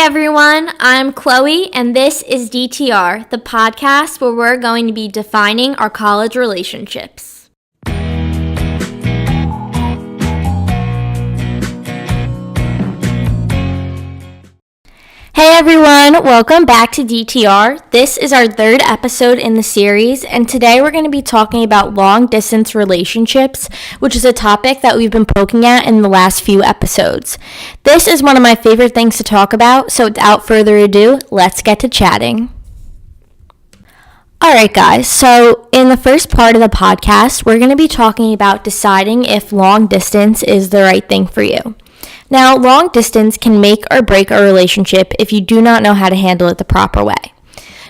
Hey everyone, I'm Chloe, and this is DTR, the podcast where we're going to be defining our college relationships. Hey everyone, welcome back to DTR. This is our third episode in the series, and today we're going to be talking about long-distance relationships, which is a topic that we've been poking at in the last few episodes. This is one of my favorite things to talk about, so without further ado, let's get to chatting. Alright guys, so in the first part of the podcast, we're going to be talking about deciding if long distance is the right thing for you. Now, long distance can make or break a relationship if you do not know how to handle it the proper way.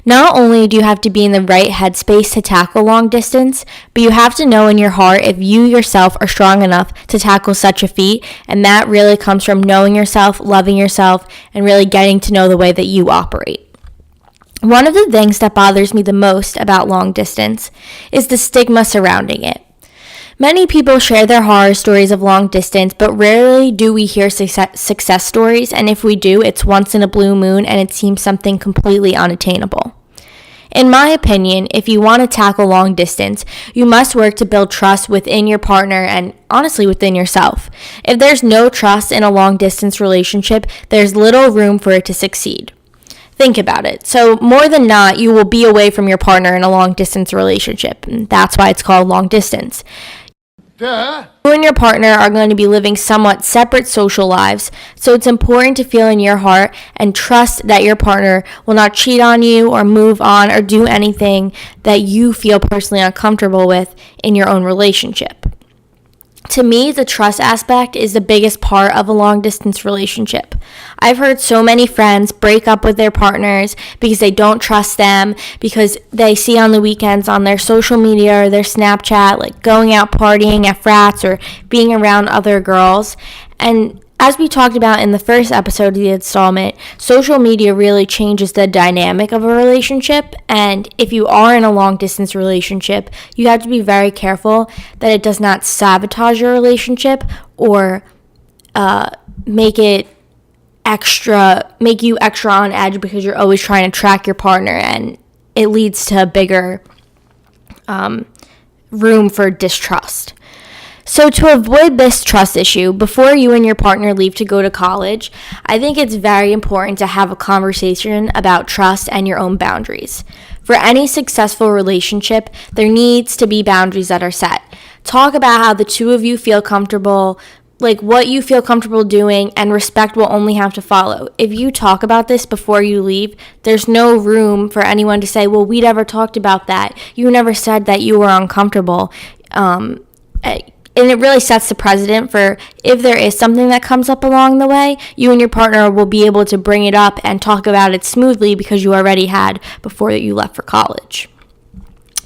Not only do you have to be in the right headspace to tackle long distance, but you have to know in your heart if you yourself are strong enough to tackle such a feat, and that really comes from knowing yourself, loving yourself, and really getting to know the way that you operate. One of the things that bothers me the most about long distance is the stigma surrounding it. Many people share their horror stories of long distance, but rarely do we hear success stories, and if we do, it's once in a blue moon and it seems something completely unattainable. In my opinion, if you want to tackle long distance, you must work to build trust within your partner and honestly within yourself. If there's no trust in a long distance relationship, there's little room for it to succeed. Think about it. So more than not, you will be away from your partner in a long distance relationship, and that's why it's called long distance. Duh. You and your partner are going to be living somewhat separate social lives, so it's important to feel in your heart and trust that your partner will not cheat on you or move on or do anything that you feel personally uncomfortable with in your own relationship. To me, the trust aspect is the biggest part of a long-distance relationship. I've heard so many friends break up with their partners because they don't trust them, because they see on the weekends on their social media or their Snapchat, like going out partying at frats or being around other girls. And as we talked about in the first episode of the installment, social media really changes the dynamic of a relationship, and if you are in a long-distance relationship, you have to be very careful that it does not sabotage your relationship or make you extra on edge because you're always trying to track your partner, and it leads to a bigger room for distrust. So to avoid this trust issue, before you and your partner leave to go to college, I think it's very important to have a conversation about trust and your own boundaries. For any successful relationship, there needs to be boundaries that are set. Talk about how the two of you feel comfortable, like what you feel comfortable doing, and respect will only have to follow. If you talk about this before you leave, there's no room for anyone to say, well, we never talked about that. You never said that you were uncomfortable. And it really sets the precedent for if there is something that comes up along the way, you and your partner will be able to bring it up and talk about it smoothly because you already had before you left for college.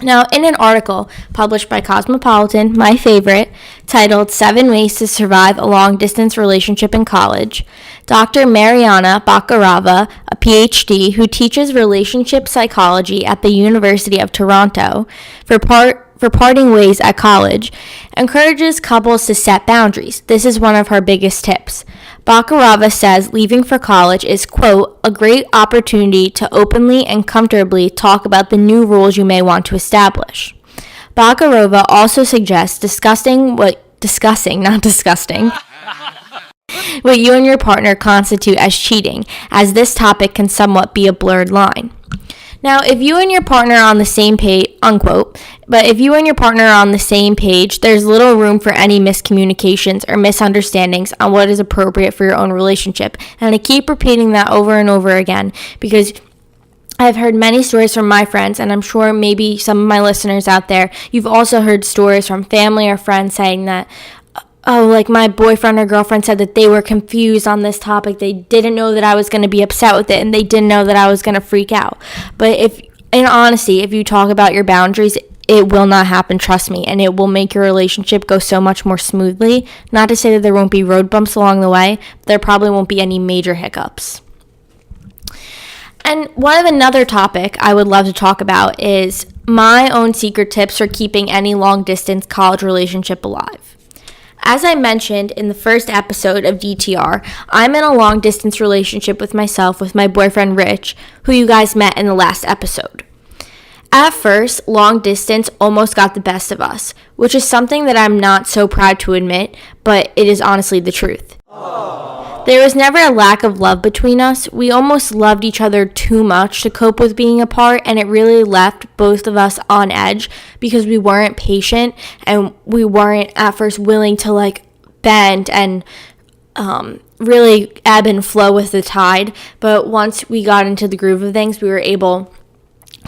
Now, in an article published by Cosmopolitan, my favorite, titled 7 Ways to Survive a Long-Distance Relationship in College, Dr. Mariana Bakarova, a PhD who teaches relationship psychology at the University of Toronto, for parting ways at college, encourages couples to set boundaries. This is one of her biggest tips. Bakarova says leaving for college is, quote, a great opportunity to openly and comfortably talk about the new rules you may want to establish. Bakarova also suggests discussing what you and your partner constitute as cheating, as this topic can somewhat be a blurred line. Now, if you and your partner are on the same page, unquote, but if you and your partner are on the same page, there's little room for any miscommunications or misunderstandings on what is appropriate for your own relationship. And I keep repeating that over and over again because I've heard many stories from my friends, and I'm sure maybe some of my listeners out there, you've also heard stories from family or friends saying that, oh, like my boyfriend or girlfriend said that they were confused on this topic. They didn't know that I was going to be upset with it, and they didn't know that I was going to freak out. But in honesty, if you talk about your boundaries, it will not happen, trust me, and it will make your relationship go so much more smoothly. Not to say that there won't be road bumps along the way, but there probably won't be any major hiccups. And another topic I would love to talk about is my own secret tips for keeping any long-distance college relationship alive. As I mentioned in the first episode of DTR, I'm in a long distance relationship with my boyfriend Rich, who you guys met in the last episode. At first, long distance almost got the best of us, which is something that I'm not so proud to admit, but it is honestly the truth. There was never a lack of love between us. We almost loved each other too much to cope with being apart, and it really left both of us on edge because we weren't patient and we weren't at first willing to bend and really ebb and flow with the tide. But once we got into the groove of things, we were able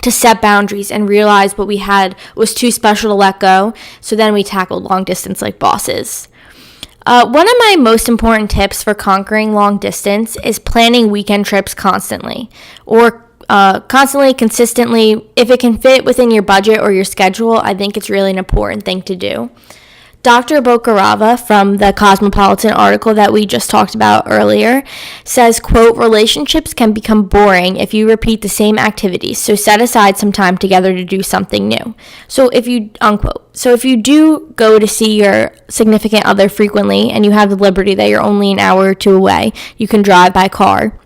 to set boundaries and realize what we had was too special to let go. So then we tackled long distance like bosses. One of my most important tips for conquering long distance is planning weekend trips constantly, or consistently. If it can fit within your budget or your schedule, I think it's really an important thing to do. Dr. Bokarava, from the Cosmopolitan article that we just talked about earlier, says, quote, relationships can become boring if you repeat the same activities, so set aside some time together to do something new. So if you, unquote, so if you do go to see your significant other frequently and you have the liberty that you're only an hour or two away, you can drive by car.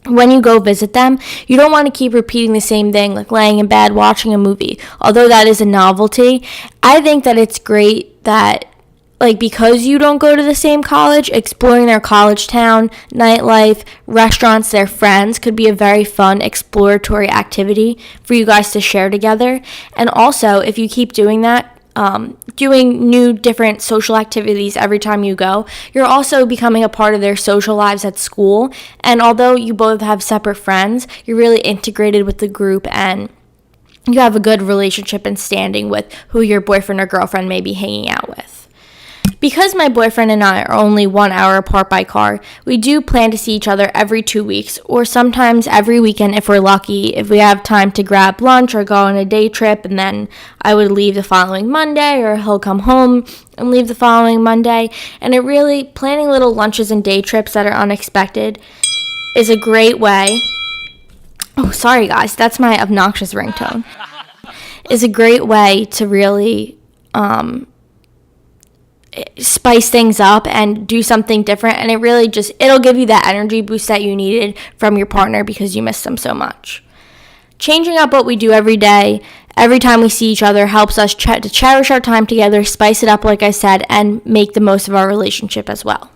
When you go visit them, you don't want to keep repeating the same thing, like laying in bed, watching a movie. Although that is a novelty, I think that it's great that, because you don't go to the same college, exploring their college town, nightlife, restaurants, their friends could be a very fun exploratory activity for you guys to share together. And also, if you keep doing that, doing new different social activities every time you go, you're also becoming a part of their social lives at school. And although you both have separate friends, you're really integrated with the group and you have a good relationship and standing with who your boyfriend or girlfriend may be hanging out with. Because my boyfriend and I are only 1 hour apart by car, we do plan to see each other every 2 weeks, or sometimes every weekend if we're lucky, if we have time to grab lunch or go on a day trip, and then I would leave the following Monday, or he'll come home and leave the following Monday. And it really, planning little lunches and day trips that are unexpected is a great way. Oh, sorry guys, that's my obnoxious ringtone. Is a great way to really spice things up and do something different, and it'll give you that energy boost that you needed from your partner because you miss them so much. Changing up what we do every day, every time we see each other, helps us to cherish our time together, spice it up like I said, and make the most of our relationship as well.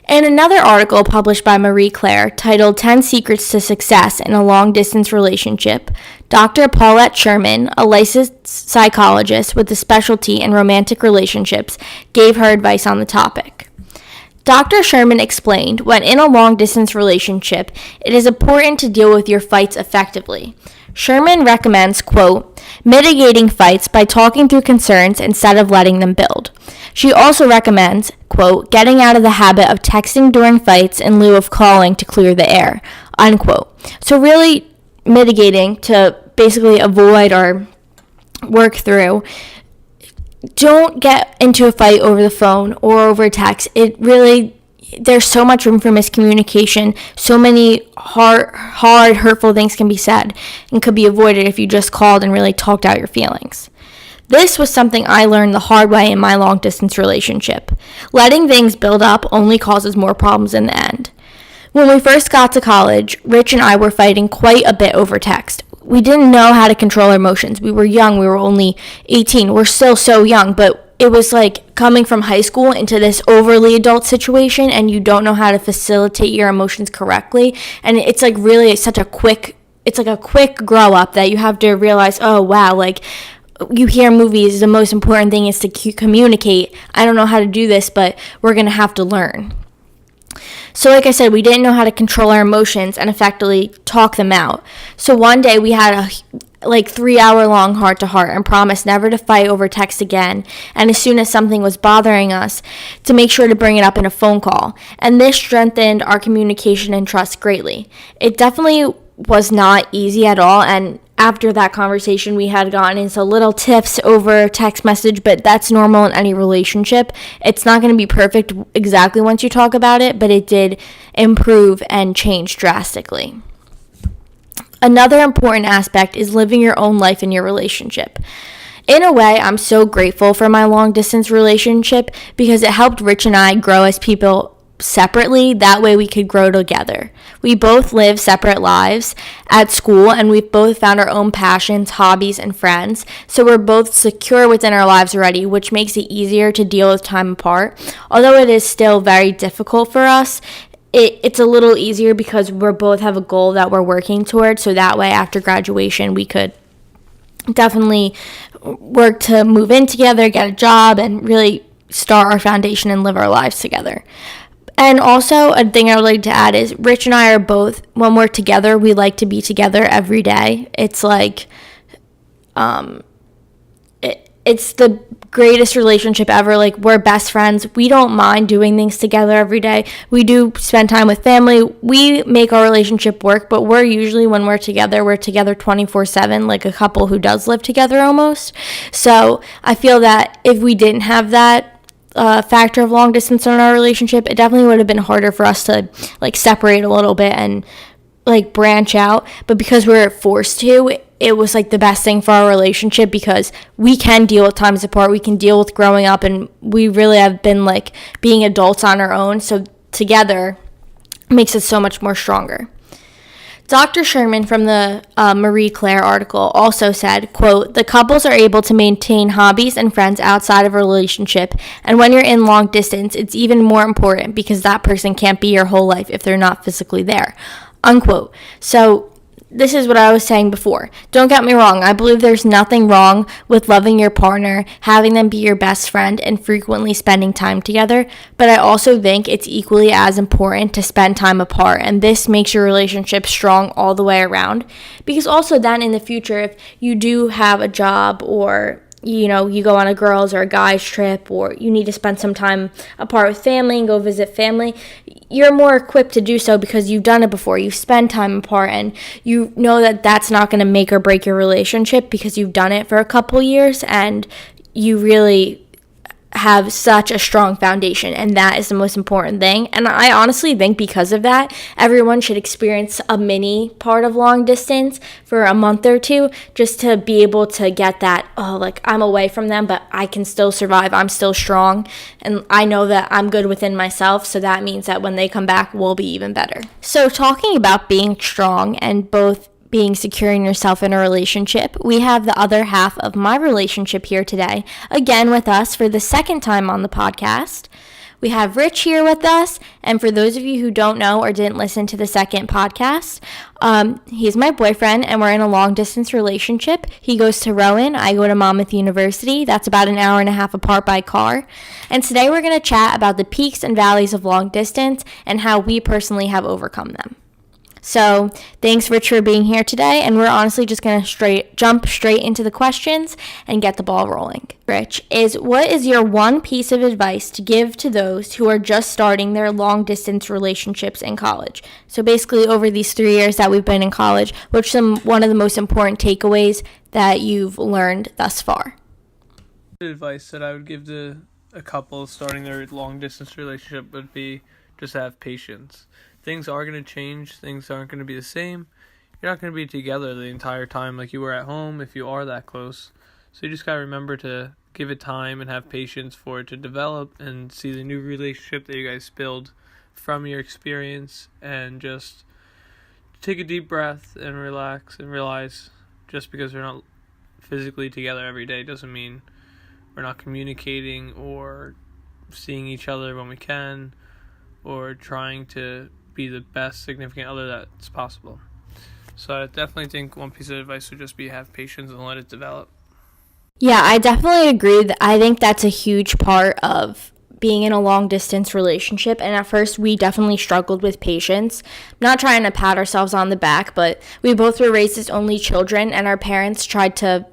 In another article published by Marie Claire titled 10 Secrets to Success in a Long-Distance Relationship, Dr. Paulette Sherman, a licensed psychologist with a specialty in romantic relationships, gave her advice on the topic. Dr. Sherman explained, when in a long-distance relationship, it is important to deal with your fights effectively. Sherman recommends, quote, mitigating fights by talking through concerns instead of letting them build. She also recommends, quote, getting out of the habit of texting during fights in lieu of calling to clear the air, unquote. So really mitigating to basically avoid or work through. Don't get into a fight over the phone or over text. There's so much room for miscommunication. So many hard, hurtful things can be said and could be avoided if you just called and really talked out your feelings. This was something I learned the hard way in my long-distance relationship. Letting things build up only causes more problems in the end. When we first got to college, Rich and I were fighting quite a bit over text. We didn't know how to control our emotions. We were young. We were only 18. We're still so young, but it was like coming from high school into this overly adult situation, and you don't know how to facilitate your emotions correctly. And it's like really such a quick grow up that you have to realize, oh wow, you hear movies, the most important thing is to communicate. I don't know how to do this, but we're going to have to learn. So like I said, we didn't know how to control our emotions and effectively talk them out. So one day we had a 3-hour-long heart-to-heart and promised never to fight over text again. And as soon as something was bothering us, to make sure to bring it up in a phone call. And this strengthened our communication and trust greatly. It definitely was not easy at all, and after that conversation we had gotten into little tiffs over text message, but that's normal in any relationship. It's not going to be perfect exactly once you talk about it, but it did improve and change drastically. Another important aspect is living your own life in your relationship. In a way, I'm so grateful for my long distance relationship because it helped Rich and I grow as people separately. That way we could grow together. We both live separate lives at school, and we've both found our own passions, hobbies, and friends. So we're both secure within our lives already, which makes it easier to deal with time apart. Although it is still very difficult for us, it's a little easier because we both have a goal that we're working towards. So that way after graduation we could definitely work to move in together, get a job, and really start our foundation and live our lives together. And also, a thing I would like to add is Rich and I are both, when we're together, we like to be together every day. It's like, it's the greatest relationship ever. Like, we're best friends. We don't mind doing things together every day. We do spend time with family. We make our relationship work, but we're usually, when we're together 24/7, like a couple who does live together almost. So I feel that if we didn't have that factor of long distance in our relationship, it definitely would have been harder for us to like separate a little bit and like branch out. But because we were forced to, it was like the best thing for our relationship because we can deal with times apart, we can deal with growing up, and we really have been like being adults on our own. So together makes it so much more stronger. Dr. Sherman from the Marie Claire article also said, quote, "The couples are able to maintain hobbies and friends outside of a relationship, and when you're in long distance, it's even more important because that person can't be your whole life if they're not physically there," unquote. So this is what I was saying before. Don't get me wrong. I believe there's nothing wrong with loving your partner, having them be your best friend, and frequently spending time together. But I also think it's equally as important to spend time apart. And this makes your relationship strong all the way around. Because also then in the future, if you do have a job or you go on a girls or a guys trip, or you need to spend some time apart with family and go visit family, you're more equipped to do so because you've done it before. You spend time apart, and you know that that's not going to make or break your relationship because you've done it for a couple years, and you really have such a strong foundation, and that is the most important thing. And I honestly think because of that, everyone should experience a mini part of long distance for a month or two, just to be able to get that, oh, like I'm away from them, but I can still survive. I'm still strong, and I know that I'm good within myself, so that means that when they come back, we'll be even better. So talking about being strong and both being secure in yourself in a relationship, we have the other half of my relationship here today, again with us for the second time on the podcast. We have Rich here with us, and for those of you who don't know or didn't listen to the second podcast, he's my boyfriend, and we're in a long-distance relationship. He goes to Rowan, I go to Monmouth University. That's about an hour and a half apart by car. And today we're going to chat about the peaks and valleys of long distance and how we personally have overcome them. So thanks, Rich, for being here today, and we're honestly just going to jump straight into the questions and get the ball rolling. Rich, what is your one piece of advice to give to those who are just starting their long-distance relationships in college? So basically, over these 3 years that we've been in college, what's one of the most important takeaways that you've learned thus far? The advice that I would give to a couple starting their long-distance relationship would be just have patience. Things are going to change. Things aren't going to be the same. You're not going to be together the entire time like you were at home if you are that close. So you just got to remember to give it time and have patience for it to develop and see the new relationship that you guys build from your experience, and just take a deep breath and relax and realize just because we're not physically together every day doesn't mean we're not communicating or seeing each other when we can or trying to be the best significant other that's possible. So I definitely think one piece of advice would just be have patience and let it develop. Yeah, I definitely agree. I think that's a huge part of being in a long distance relationship. And at first we definitely struggled with patience. I'm not trying to pat ourselves on the back, but we both were raised as only children, and our parents tried to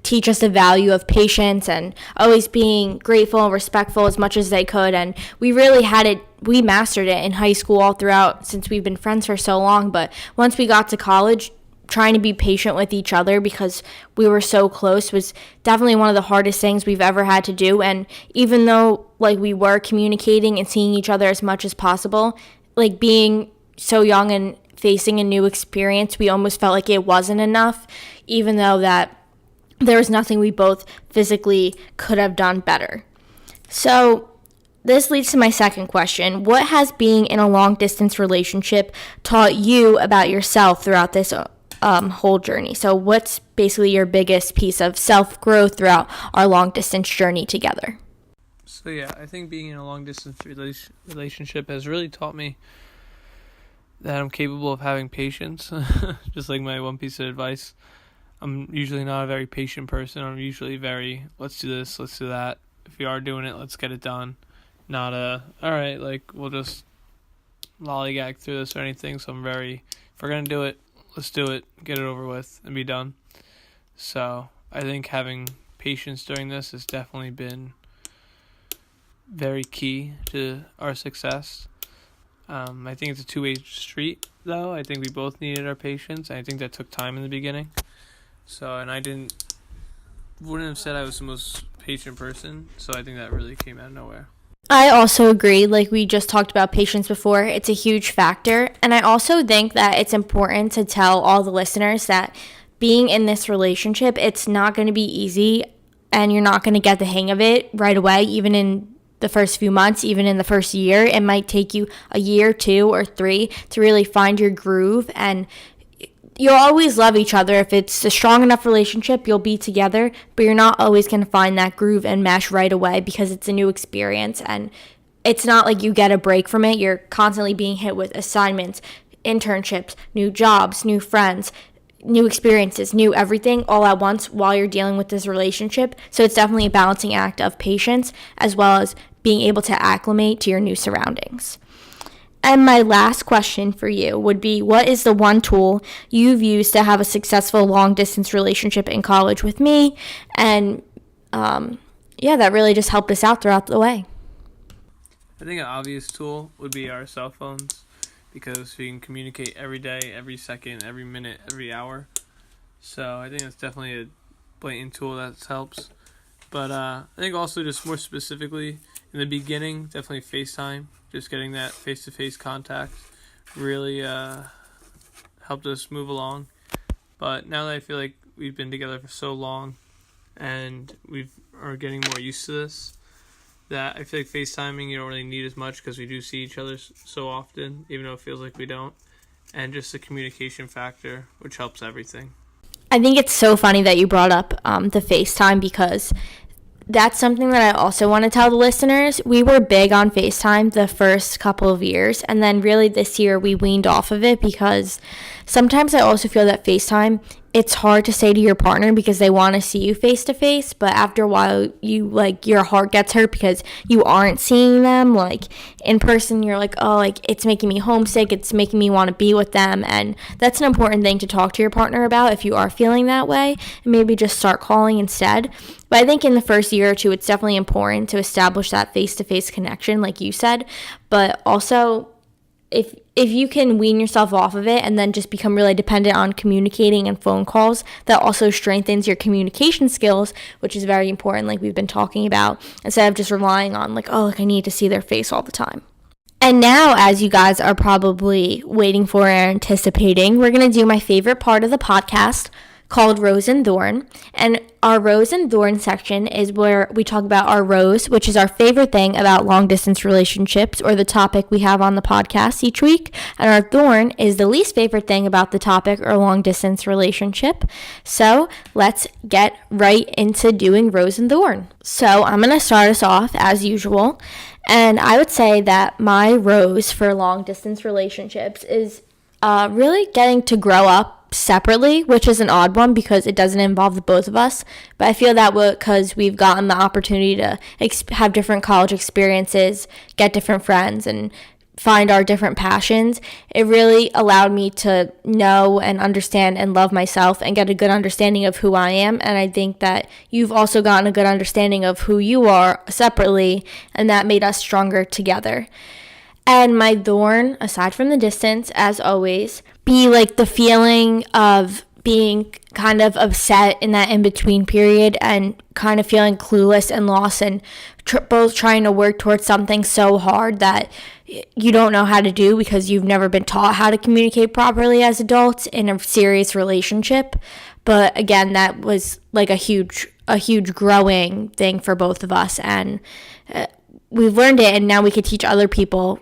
teach us the value of patience and always being grateful and respectful as much as they could. And we really we mastered it in high school all throughout since we've been friends for so long. But once we got to college, trying to be patient with each other because we were so close was definitely one of the hardest things we've ever had to do. And even though like we were communicating and seeing each other as much as possible, like being so young and facing a new experience, we almost felt like it wasn't enough, even though that there was nothing we both physically could have done better. So this leads to my second question. What has being in a long distance relationship taught you about yourself throughout this whole journey? So what's basically your biggest piece of self-growth throughout our long distance journey together? So yeah, I think being in a long distance relationship has really taught me that I'm capable of having patience. Just like my one piece of advice. I'm usually not a very patient person. I'm usually very, let's do this, let's do that. If we are doing it, let's get it done. Not alright, like, we'll just lollygag through this or anything. So I'm very, if we're going to do it, let's do it, get it over with, and be done. So I think having patience during this has definitely been very key to our success. I think it's a two-way street, though. I think we both needed our patience. I think that took time in the beginning. So, and I wouldn't have said I was the most patient person. So I think that really came out of nowhere. I also agree. Like we just talked about patience before, it's a huge factor. And I also think that it's important to tell all the listeners that being in this relationship, it's not going to be easy and you're not going to get the hang of it right away, even in the first few months, even in the first year. It might take you a year, 2 or 3 to really find your groove, and you'll always love each other. If it's a strong enough relationship, you'll be together, but you're not always going to find that groove and mesh right away because it's a new experience, and it's not like you get a break from it. You're constantly being hit with assignments, internships, new jobs, new friends, new experiences, new everything all at once while you're dealing with this relationship. So it's definitely a balancing act of patience as well as being able to acclimate to your new surroundings. And my last question for you would be, what is the one tool you've used to have a successful long-distance relationship in college with me? And, that really just helped us out throughout the way. I think an obvious tool would be our cell phones, because we can communicate every day, every second, every minute, every hour. So I think that's definitely a blatant tool that helps. But I think also just more specifically, in the beginning, definitely FaceTime. Just getting that face-to-face contact really helped us move along. But now that I feel like we've been together for so long and we are getting more used to this, that I feel like FaceTiming you don't really need as much because we do see each other so often, even though it feels like we don't. And just the communication factor, which helps everything. I think it's so funny that you brought up the FaceTime, because that's something that I also want to tell the listeners. We were big on FaceTime the first couple of years, and then really this year we weaned off of it because sometimes I also feel that FaceTime, it's hard to say to your partner because they want to see you face to face, but after a while you your heart gets hurt because you aren't seeing them in person. You're like, oh, it's making me homesick, it's making me want to be with them. And that's an important thing to talk to your partner about if you are feeling that way, and maybe just start calling instead. But I think in the first year or two, it's definitely important to establish that face-to-face connection, like you said. But also, if you can wean yourself off of it and then just become really dependent on communicating and phone calls, that also strengthens your communication skills, which is very important, like we've been talking about, instead of just relying on I need to see their face all the time. And now, as you guys are probably waiting for and anticipating, we're going to do my favorite part of the podcast, called Rose and Thorn. And our Rose and Thorn section is where we talk about our rose, which is our favorite thing about long distance relationships, or the topic we have on the podcast each week. And our thorn is the least favorite thing about the topic or long distance relationship. So let's get right into doing Rose and Thorn. So I'm going to start us off as usual. And I would say that my rose for long distance relationships is really getting to grow up separately, which is an odd one because it doesn't involve the both of us. But I feel that because we've gotten the opportunity to have different college experiences, get different friends, and find our different passions, it really allowed me to know and understand and love myself and get a good understanding of who I am. And I think that you've also gotten a good understanding of who you are separately, and that made us stronger together. And my thorn, aside from the distance, as always, be the feeling of being kind of upset in that in-between period and kind of feeling clueless and lost, and both trying to work towards something so hard that you don't know how to do because you've never been taught how to communicate properly as adults in a serious relationship. But again, that was like a huge growing thing for both of us, and we've learned it, and now we could teach other people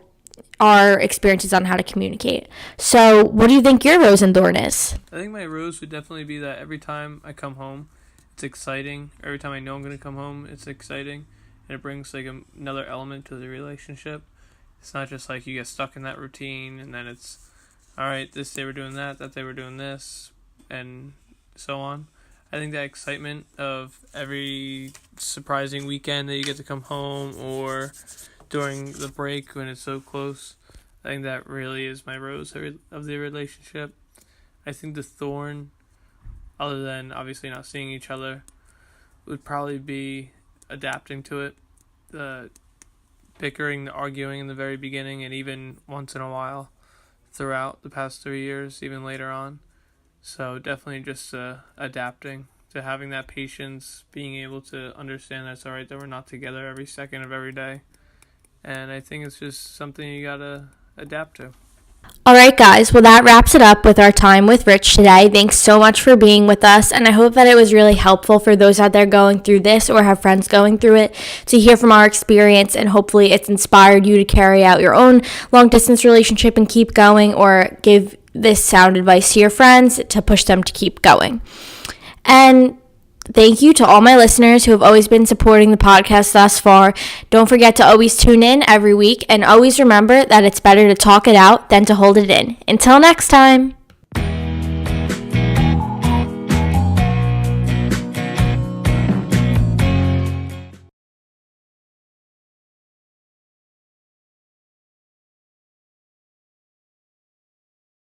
our experiences on how to communicate. So what do you think your rose and thorn is? I think my rose would definitely be that every time I come home, it's exciting. Every time I know I'm going to come home, it's exciting. And it brings like another element to the relationship. It's not just like you get stuck in that routine and then it's, all right, this day we're doing that day we're doing this, and so on. I think that excitement of every surprising weekend that you get to come home or during the break when it's so close, I think that really is my rose of the relationship. I think the thorn, other than obviously not seeing each other, would probably be adapting to it. The bickering, the arguing in the very beginning, and even once in a while throughout the past 3 years, even later on. So definitely just adapting to having that patience, being able to understand that it's alright that we're not together every second of every day. And I think it's just something you gotta adapt to. All right, guys. Well, that wraps it up with our time with Rich today. Thanks so much for being with us. And I hope that it was really helpful for those out there going through this or have friends going through it to hear from our experience. And hopefully it's inspired you to carry out your own long distance relationship and keep going, or give this sound advice to your friends to push them to keep going. And thank you to all my listeners who have always been supporting the podcast thus far. Don't forget to always tune in every week, and always remember that it's better to talk it out than to hold it in. Until next time.